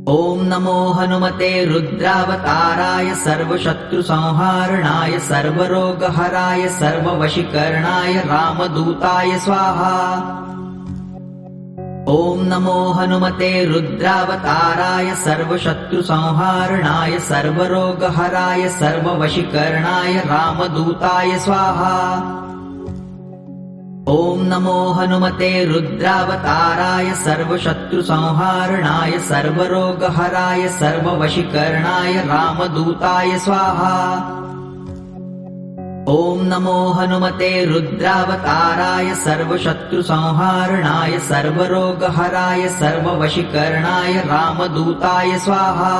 ॐ नमो हनुमते रुद्रावताराय सर्वशत्रुसंहारणाय सर्वरोगहराय सर्ववशीकरणाय रामदूताय स्वाहा। ॐ नमो हनुमते रुद्रावताराय सर्वशत्रुसंहारणाय सर्वरोगहराय सर्ववशीकरणाय रामदूताय स्वाहा। ॐ नमो हनुमते रुद्रावताराय सर्वशत्रुसंहारणाय सर्वरोगहराय सर्ववशीकरणाय रामदूताय स्वाहा। ॐ नमो हनुमते रुद्रावताराय सर्वशत्रुसंहारणाय सर्वरोगहराय सर्ववशीकरणाय रामदूताय स्वाहा।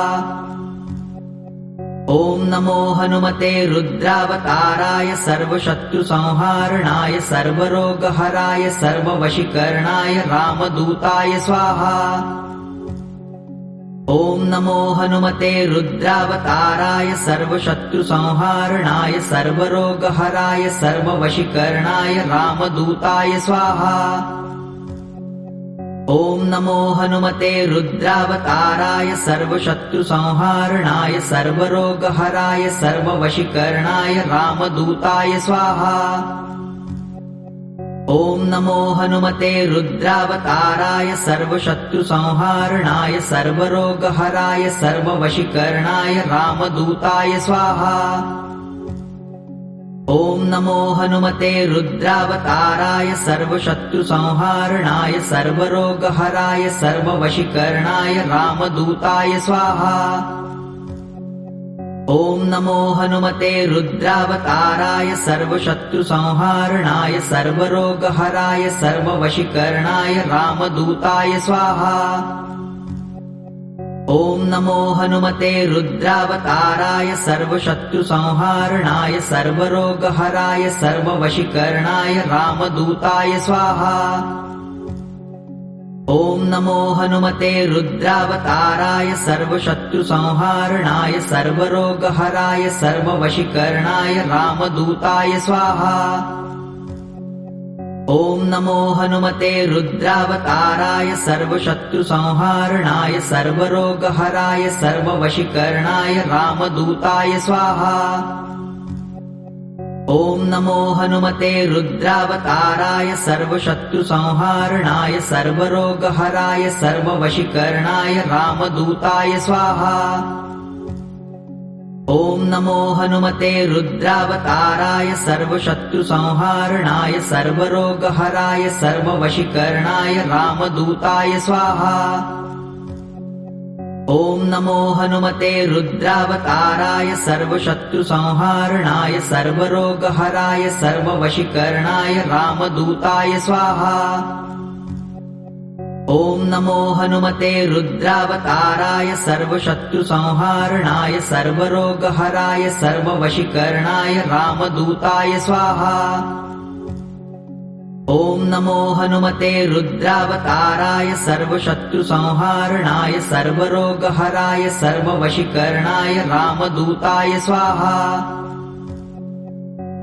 ॐ नमो हनुमते रुद्रावताराय सर्वशत्रुसंहारणाय सर्वरोगहराय सर्ववशीकरणाय रामदूताय स्वाहा। ॐ नमो हनुमते रुद्रावताराय सर्वशत्रुसंहारणाय सर्वरोगहराय सर्ववशीकरणाय रामदूताय स्वाहा। ॐ नमो हनुमते रुद्रावताराय सर्वशत्रुसंहारणाय सर्वरोगहराय सर्ववशीकरणाय रामदूताय स्वाहा। ॐ नमो हनुमते रुद्रावताराय सर्वशत्रुसंहारणाय सर्वरोगहराय सर्ववशीकरणाय रामदूताय स्वाहा। ॐ नमो हनुमते रुद्रावताराय सर्वशत्रुसंहारणाय सर्वरोगहराय सर्ववशीकरणाय रामदूताय स्वाहा। ॐ नमो हनुमते रुद्रावताराय सर्वशत्रुसंहारणाय सर्वरोगहराय सर्ववशीकरणाय रामदूताय स्वाहा। ॐ नमो हनुमते रुद्रावताराय सर्वशत्रुसंहारणाय सर्वरोगहराय सर्ववशीकरणाय रामदूताय स्वाहा। ॐ नमो हनुमते रुद्रावताराय सर्वशत्रुसंहारणाय सर्वरोगहराय सर्ववशीकरणाय रामदूताय स्वाहा। ॐ नमो हनुमते रुद्रावताराय सर्वशत्रुसंहारणाय सर्वरोगहराय सर्ववशीकरणाय रामदूताय स्वाहा। ॐ नमो हनुमते रुद्रावताराय सर्वशत्रुसंहारणाय सर्वरोगहराय सर्ववशीकरणाय रामदूताय स्वाहा। ॐ नमो हनुमते रुद्रावताराय सर्वशत्रुसंहारणाय सर्वरोगहराय सर्ववशीकरणाय रामदूताय स्वाहा। ॐ नमो हनुमते रुद्रावताराय सर्वशत्रुसंहारणाय सर्वरोगहराय सर्ववशीकरणाय रामदूताय स्वाहा। ॐ नमो हनुमते रुद्रावताराय सर्वशत्रुसंहारणाय सर्वरोगहराय सर्ववशीकरणाय रामदूताय स्वाहा। ॐ नमो हनुमते रुद्रावताराय सर्वशत्रुसंहारणाय सर्वरोगहराय सर्ववशीकरणाय रामदूताय स्वाहा।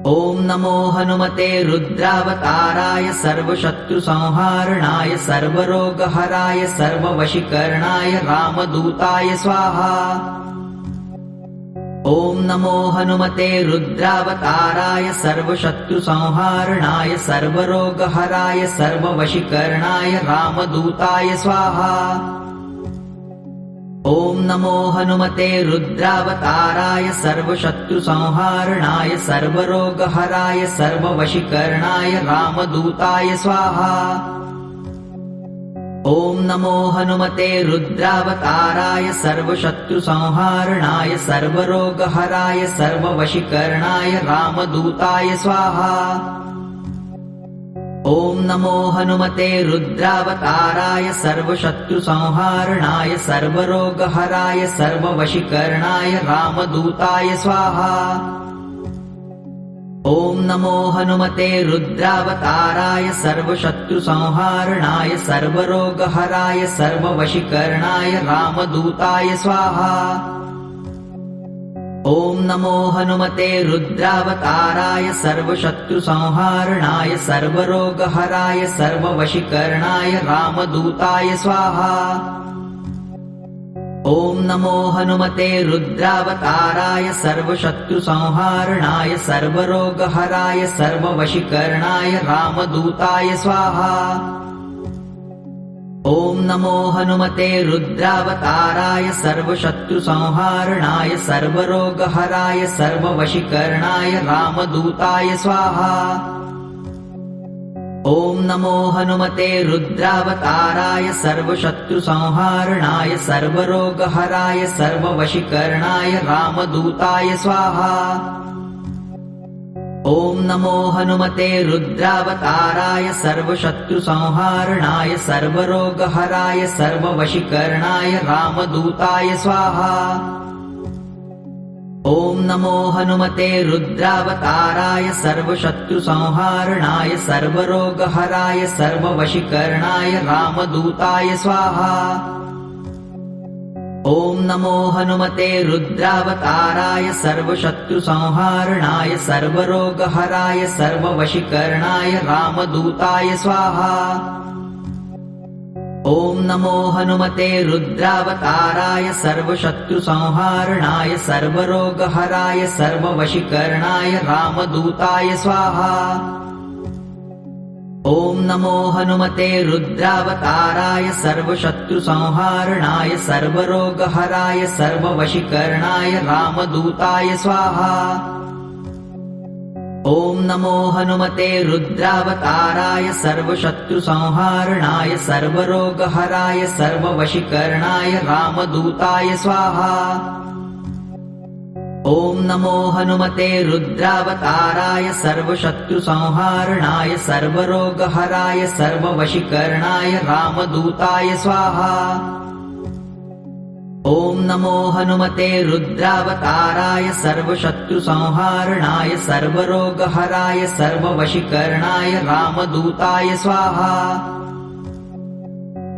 ॐ नमो हनुमते रुद्रावताराय सर्वशत्रुसंहारणाय सर्वरोगहराय सर्ववशीकरणाय रामदूताय स्वाहा। ॐ नमो हनुमते रुद्रावताराय सर्वशत्रुसंहारणाय सर्वरोगहराय सर्ववशीकरणाय रामदूताय स्वाहा। ॐ नमो हनुमते रुद्रावताराय सर्वशत्रुसंहारणाय सर्वरोगहराय सर्ववशीकरणाय रामदूताय स्वाहा। ॐ नमो हनुमते रुद्रावताराय सर्वशत्रुसंहारणाय सर्वरोगहराय सर्ववशीकरणाय रामदूताय स्वाहा। ॐ नमो हनुमते रुद्रावताराय सर्वशत्रुसंहारणाय सर्वरोगहराय सर्ववशीकरणाय रामदूताय स्वाहा। ॐ नमो हनुमते रुद्रावताराय सर्वशत्रुसंहारणाय सर्वरोगहराय सर्ववशीकरणाय रामदूताय स्वाहा। ॐ नमो हनुमते रुद्रावताराय सर्वशत्रुसंहारणाय सर्वरोगहराय सर्ववशीकरणाय रामदूताय स्वाहा। ॐ नमो हनुमते रुद्रावताराय सर्वशत्रुसंहारणाय सर्वरोगहराय सर्ववशीकरणाय रामदूताय स्वाहा। ॐ नमो हनुमते रुद्रावताराय सर्वशत्रुसंहारणाय सर्वरोगहराय सर्ववशीकरणाय रामदूताय स्वाहा। ॐ नमो हनुमते रुद्रावताराय सर्वशत्रुसंहारणाय सर्वरोगहराय सर्ववशीकरणाय रामदूताय स्वाहा। ॐ नमो हनुमते रुद्रावताराय सर्वशत्रुसंहारणाय सर्वरोगहराय सर्ववशीकरणाय रामदूताय स्वाहा। ॐ नमो हनुमते रुद्रावताराय सर्वशत्रुसंहारणाय सर्वरोगहराय सर्ववशीकरणाय रामदूताय स्वाहा। ॐ नमो हनुमते रुद्रावताराय सर्वशत्रुसंहारणाय सर्वरोगहराय सर्ववशीकरणाय रामदूताय स्वाहा। ॐ नमो हनुमते रुद्रावताराय सर्वशत्रुसंहारणाय सर्वरोगहराय सर्ववशीकरणाय रामदूताय स्वाहा। ॐ नमो हनुमते रुद्रावताराय सर्वशत्रुसंहारणाय सर्वरोगहराय सर्ववशीकरणाय रामदूताय स्वाहा। ॐ नमो हनुमते रुद्रावताराय सर्वशत्रुसंहारणाय सर्वरोगहराय सर्ववशीकरणाय रामदूताय स्वाहा। ॐ नमो हनुमते रुद्रावताराय सर्वशत्रुसंहारणाय सर्वरोगहराय सर्ववशीकरणाय रामदूताय स्वाहा। ॐ नमो हनुमते रुद्रावताराय सर्वशत्रुसंहारणाय सर्वरोगहराय सर्ववशीकरणाय रामदूताय स्वाहा।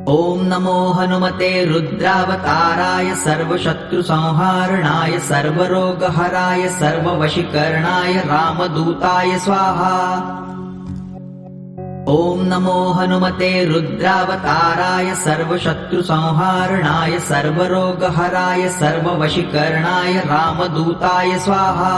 ॐ नमो हनुमते रुद्रावताराय सर्वशत्रुसंहारणाय सर्वरोगहराय सर्ववशीकरणाय रामदूताय स्वाहा। ॐ नमो हनुमते रुद्रावताराय सर्वशत्रुसंहारणाय सर्वरोगहराय सर्ववशीकरणाय रामदूताय स्वाहा।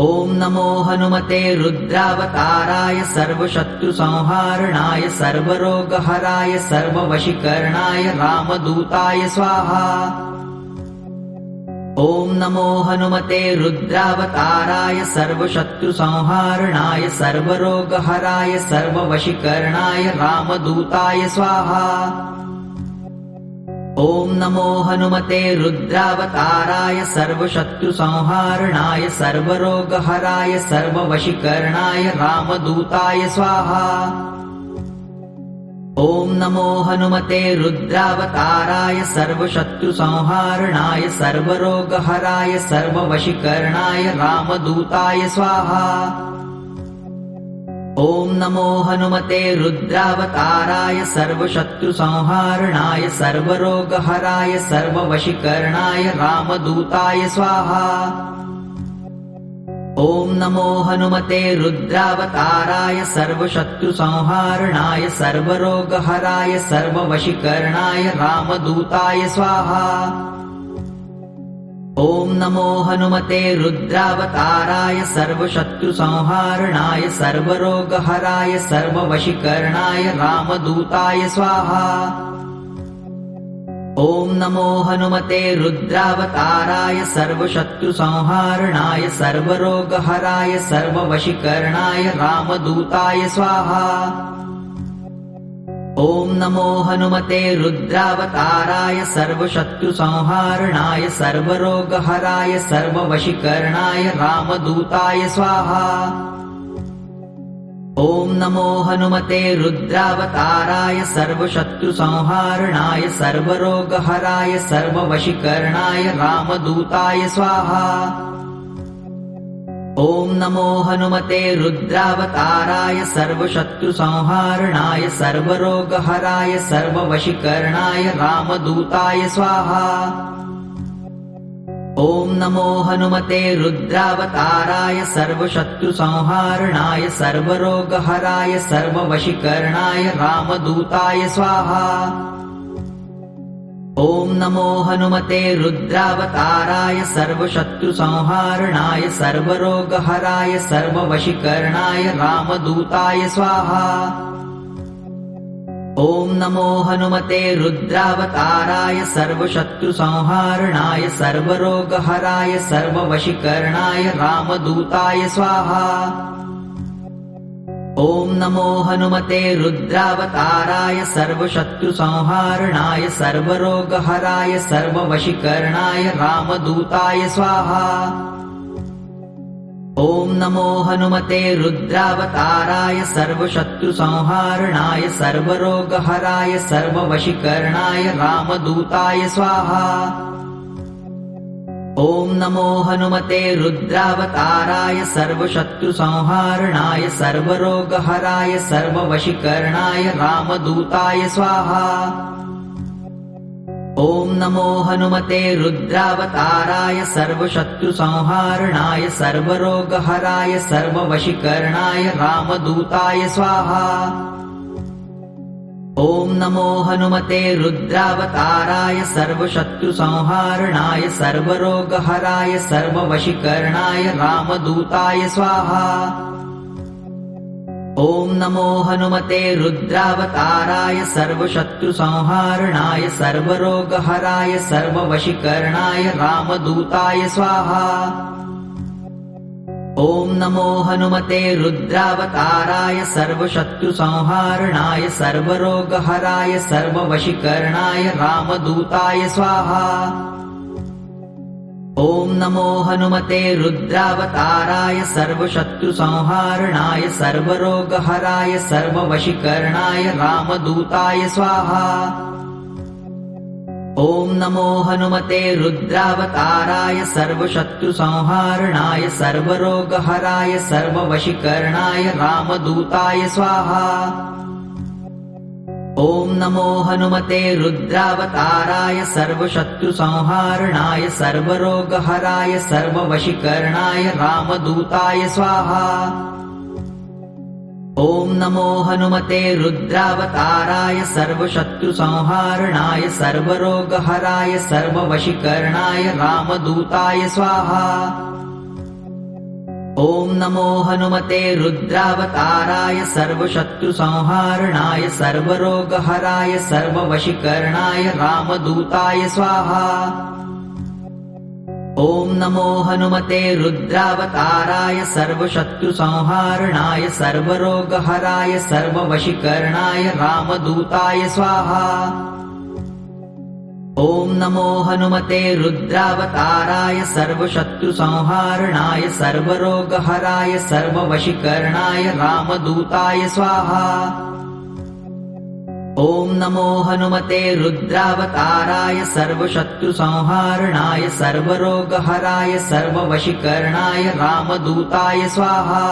ॐ नमो हनुमते रुद्रावताराय सर्वशत्रुसंहारणाय सर्वरोगहराय सर्ववशीकरणाय रामदूताय स्वाहा। ॐ नमो हनुमते रुद्रावताराय सर्वशत्रुसंहारणाय सर्वरोगहराय सर्ववशीकरणाय रामदूताय स्वाहा। ॐ नमो हनुमते रुद्रावताराय सर्वशत्रुसंहारणाय सर्वरोगहराय सर्ववशीकरणाय रामदूताय स्वाहा। ॐ नमो हनुमते रुद्रावताराय सर्वशत्रुसंहारणाय सर्वरोगहराय सर्ववशीकरणाय रामदूताय स्वाहा। ॐ नमो हनुमते रुद्रावताराय सर्वशत्रुसंहारणाय सर्वरोगहराय सर्ववशीकरणाय रामदूताय स्वाहा। ॐ नमो हनुमते रुद्रावताराय सर्वशत्रुसंहारणाय सर्वरोगहराय सर्ववशीकरणाय रामदूताय स्वाहा। ॐ नमो हनुमते रुद्रावताराय सर्वशत्रुसंहारणाय सर्वरोगहराय सर्ववशीकरणाय रामदूताय स्वाहा। ॐ नमो हनुमते रुद्रावताराय सर्वशत्रुसंहारणाय सर्वरोगहराय सर्ववशीकरणाय रामदूताय स्वाहा। ॐ नमो हनुमते रुद्रावताराय सर्वशत्रुसंहारणाय सर्वरोगहराय सर्ववशीकरणाय रामदूताय स्वाहा। ॐ नमो हनुमते रुद्रावताराय सर्वशत्रुसंहारणाय सर्वरोगहराय सर्ववशीकरणाय रामदूताय स्वाहा। ॐ नमो हनुमते रुद्रावताराय सर्वशत्रुसंहारणाय सर्वरोगहराय सर्ववशीकरणाय रामदूताय स्वाहा। ॐ नमो हनुमते रुद्रावताराय सर्वशत्रुसंहारणाय सर्वरोगहराय सर्ववशीकरणाय रामदूताय स्वाहा। ॐ नमो हनुमते रुद्रावताराय सर्वशत्रुसंहारणाय सर्वरोगहराय सर्ववशीकरणाय रामदूताय स्वाहा। ॐ नमो हनुमते रुद्रावताराय सर्वशत्रुसंहारणाय सर्वरोगहराय सर्ववशीकरणाय रामदूताय स्वाहा। ॐ नमो हनुमते रुद्रावताराय सर्वशत्रुसंहारणाय सर्वरोगहराय सर्ववशीकरणाय रामदूताय स्वाहा। ॐ नमो हनुमते रुद्रावताराय सर्वशत्रुसंहारणाय सर्वरोगहराय सर्ववशीकरणाय रामदूताय स्वाहा। ॐ नमो हनुमते रुद्रावताराय सर्वशत्रुसंहारणाय सर्वरोगहराय सर्ववशीकरणाय रामदूताय स्वाहा। ॐ नमो हनुमते रुद्रावताराय सर्वशत्रुसंहारणाय सर्वरोगहराय सर्ववशीकरणाय रामदूताय स्वाहा। ॐ नमो हनुमते रुद्रावताराय सर्वशत्रुसंहारणाय सर्वरोगहराय सर्ववशीकरणाय रामदूताय स्वाहा। ॐ नमो हनुमते रुद्रावताराय सर्वशत्रुसंहारणाय सर्वरोगहराय सर्ववशीकरणाय रामदूताय स्वाहा। ॐ नमो हनुमते रुद्रावताराय सर्वशत्रुसंहारणाय सर्वरोगहराय सर्ववशीकरणाय रामदूताय स्वाहा। ॐ नमो हनुमते रुद्रावताराय सर्वशत्रुसंहारणाय सर्वरोगहराय सर्ववशीकरणाय रामदूताय स्वाहा। ॐ नमो हनुमते रुद्रावताराय सर्वशत्रुसंहारणाय सर्वरोगहराय सर्ववशीकरणाय रामदूताय स्वाहा। ॐ नमो हनुमते रुद्रावताराय सर्वशत्रुसंहारणाय सर्वरोगहराय सर्ववशीकरणाय रामदूताय स्वाहा। ॐ नमो हनुमते रुद्रावताराय सर्वशत्रुसंहारणाय सर्वरोगहराय सर्ववशीकरणाय रामदूताय स्वाहा। ॐ नमो हनुमते रुद्रावताराय सर्वशत्रुसंहारणाय सर्वरोगहराय सर्ववशीकरणाय रामदूताय स्वाहा। ॐ नमो हनुमते रुद्रावताराय सर्वशत्रुसंहारणाय सर्वरोगहराय सर्ववशीकरणाय रामदूताय स्वाहा। ॐ नमो हनुमते रुद्रावताराय सर्वशत्रुसंहारणाय सर्वरोगहराय सर्ववशीकरणाय रामदूताय स्वाहा। ॐ नमो हनुमते रुद्रावताराय सर्वशत्रुसंहारणाय सर्वरोगहराय सर्ववशीकरणाय रामदूताय स्वाहा।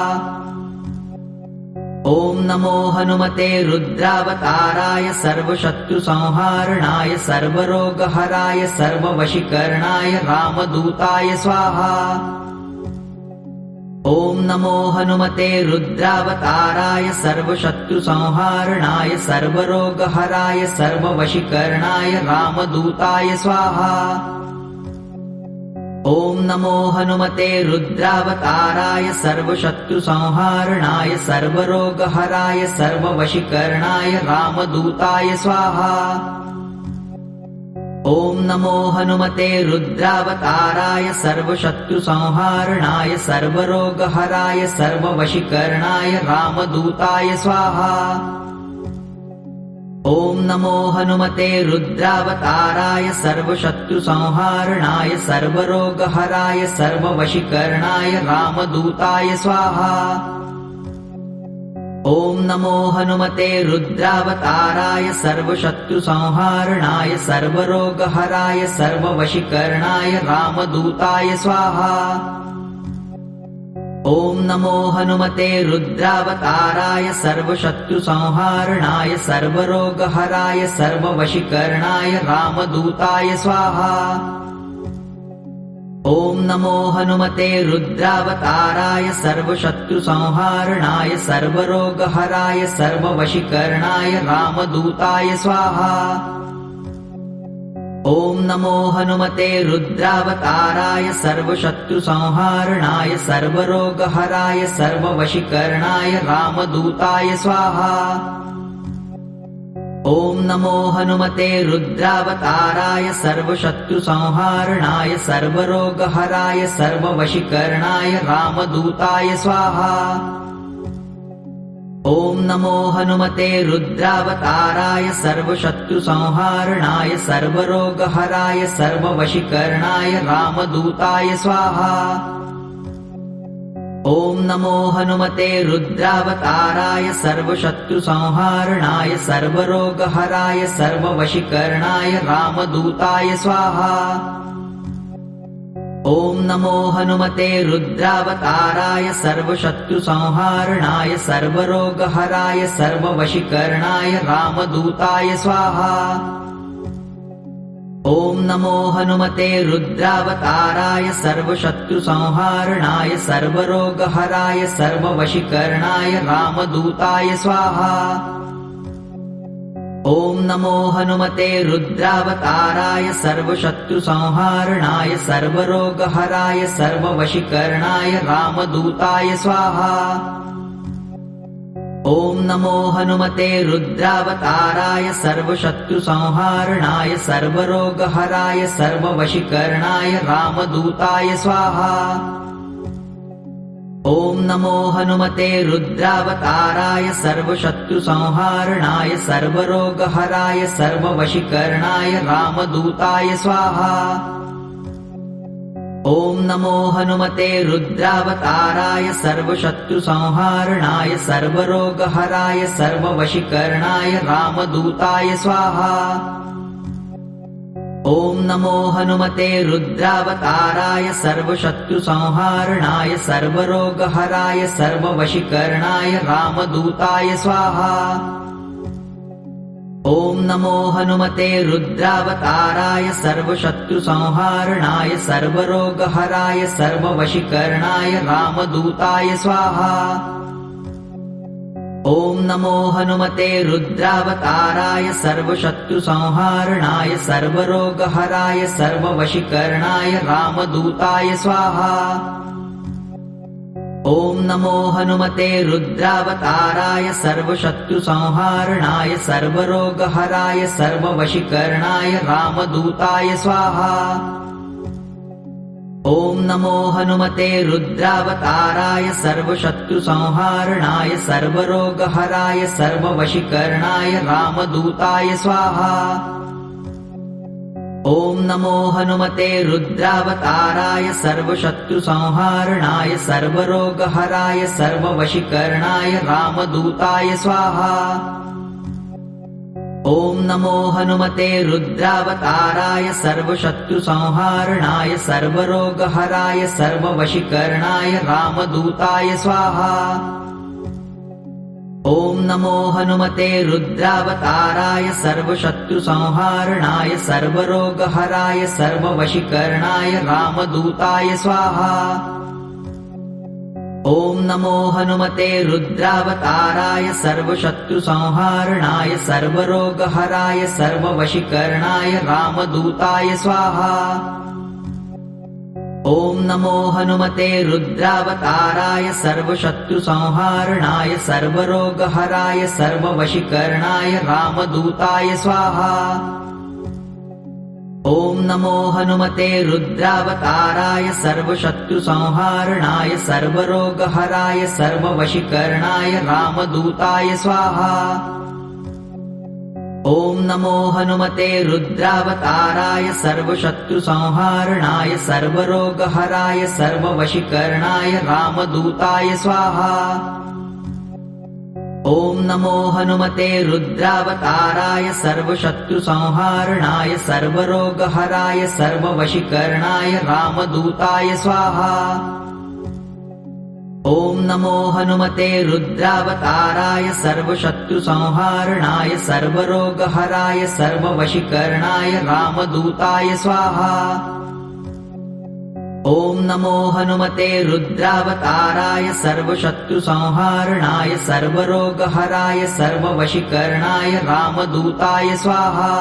ॐ नमो हनुमते रुद्रावताराय सर्वशत्रुसंहारणाय सर्वरोगहराय सर्ववशीकरणाय रामदूताय स्वाहा। ॐ नमो हनुमते रुद्रावताराय सर्वशत्रुसंहारणाय सर्वरोगहराय सर्ववशीकरणाय रामदूताय स्वाहा। ॐ नमो हनुमते रुद्रावताराय सर्वशत्रुसंहारणाय सर्वरोगहराय सर्ववशीकरणाय रामदूताय स्वाहा। ॐ नमो हनुमते रुद्रावताराय सर्वशत्रुसंहारणाय सर्वरोगहराय सर्ववशीकरणाय रामदूताय स्वाहा। ॐ नमो हनुमते रुद्रावताराय सर्वशत्रुसंहारणाय सर्वरोगहराय सर्ववशीकरणाय रामदूताय स्वाहा। ॐ नमो हनुमते रुद्रावताराय सर्वशत्रुसंहारणाय सर्वरोगहराय सर्ववशीकरणाय रामदूताय स्वाहा। ॐ नमो हनुमते रुद्रावताराय सर्वशत्रुसंहारणाय सर्वरोगहराय सर्ववशीकरणाय रामदूताय स्वाहा। ॐ नमो हनुमते रुद्रावताराय सर्वशत्रुसंहारणाय सर्वरोगहराय सर्ववशीकरणाय रामदूताय स्वाहा। ॐ नमो हनुमते रुद्रावताराय सर्वशत्रुसंहारणाय सर्वरोगहराय सर्ववशीकरणाय रामदूताय स्वाहा। ॐ नमो हनुमते रुद्रावताराय सर्वशत्रुसंहारणाय सर्वरोगहराय सर्ववशीकरणाय रामदूताय स्वाहा। ॐ नमो हनुमते रुद्रावताराय सर्वशत्रुसंहारणाय सर्वरोगहराय सर्ववशीकरणाय रामदूताय स्वाहा। ॐ नमो हनुमते रुद्रावताराय सर्वशत्रुसंहारणाय सर्वरोगहराय सर्ववशीकरणाय रामदूताय स्वाहा। ॐ नमो हनुमते रुद्रावताराय सर्वशत्रुसंहारणाय सर्वरोगहराय सर्ववशीकरणाय रामदूताय स्वाहा। ॐ नमो हनुमते रुद्रावताराय सर्वशत्रुसंहारणाय सर्वरोगहराय सर्ववशीकरणाय रामदूताय स्वाहा। ॐ नमो हनुमते रुद्रावताराय सर्वशत्रुसंहारणाय सर्वरोगहराय सर्ववशीकरणाय रामदूताय स्वाहा। ॐ नमो हनुमते रुद्रावताराय सर्वशत्रुसंहारणाय सर्वरोगहराय सर्ववशीकरणाय रामदूताय स्वाहा। ॐ नमो हनुमते रुद्रावताराय सर्वशत्रुसंहारणाय सर्वरोगहराय सर्ववशीकरणाय रामदूताय स्वाहा। ॐ नमो हनुमते रुद्रावताराय सर्वशत्रुसंहारणाय सर्वरोगहराय सर्ववशीकरणाय रामदूताय स्वाहा। ॐ नमो हनुमते रुद्रावताराय सर्वशत्रुसंहारणाय सर्वरोगहराय सर्ववशीकरणाय रामदूताय स्वाहा। ॐ नमो हनुमते रुद्रावताराय सर्वशत्रुसंहारणाय सर्वरोगहराय सर्ववशीकरणाय रामदूताय स्वाहा। ॐ नमो हनुमते रुद्रावताराय सर्वशत्रुसंहारणाय सर्वरोगहराय सर्ववशीकरणाय रामदूताय स्वाहा। ॐ नमो हनुमते रुद्रावताराय सर्वशत्रुसंहारणाय सर्वरोगहराय सर्ववशीकरणाय रामदूताय स्वाहा। ॐ नमो हनुमते रुद्रावताराय सर्वशत्रुसंहारणाय सर्वरोगहराय सर्ववशीकरणाय रामदूताय स्वाहा। ॐ नमो हनुमते रुद्रावताराय सर्वशत्रुसंहारणाय सर्वरोगहराय सर्ववशीकरणाय रामदूताय स्वाहा। ॐ नमो हनुमते रुद्रावताराय सर्वशत्रुसंहारणाय सर्वरोगहराय सर्ववशीकरणाय रामदूताय स्वाहा। ॐ नमो हनुमते रुद्रावताराय सर्वशत्रुसंहारणाय सर्वरोगहराय सर्ववशीकरणाय रामदूताय स्वाहा। ॐ नमो हनुमते रुद्रावताराय सर्वशत्रुसंहारणाय सर्वरोगहराय सर्ववशीकरणाय रामदूताय स्वाहा। ॐ नमो हनुमते रुद्रावताराय सर्वशत्रुसंहारणाय सर्वरोगहराय सर्ववशीकरणाय रामदूताय स्वाहा। ॐ नमो हनुमते रुद्रावताराय सर्वशत्रुसंहारणाय सर्वरोगहराय सर्ववशीकरणाय रामदूताय स्वाहा। ॐ नमो हनुमते रुद्रावताराय सर्वशत्रुसंहारणाय सर्वरोगहराय सर्ववशीकरणाय रामदूताय स्वाहा। ॐ नमो हनुमते रुद्रावताराय सर्वशत्रुसंहारणाय सर्वरोगहराय सर्ववशीकरणाय रामदूताय स्वाहा। ॐ नमो हनुमते रुद्रावताराय सर्वशत्रुसंहारणाय सर्वरोगहराय सर्ववशीकरणाय रामदूताय स्वाहा। ॐ नमो हनुमते रुद्रावताराय सर्वशत्रुसंहारणाय सर्वरोगहराय सर्ववशीकरणाय रामदूताय स्वाहा।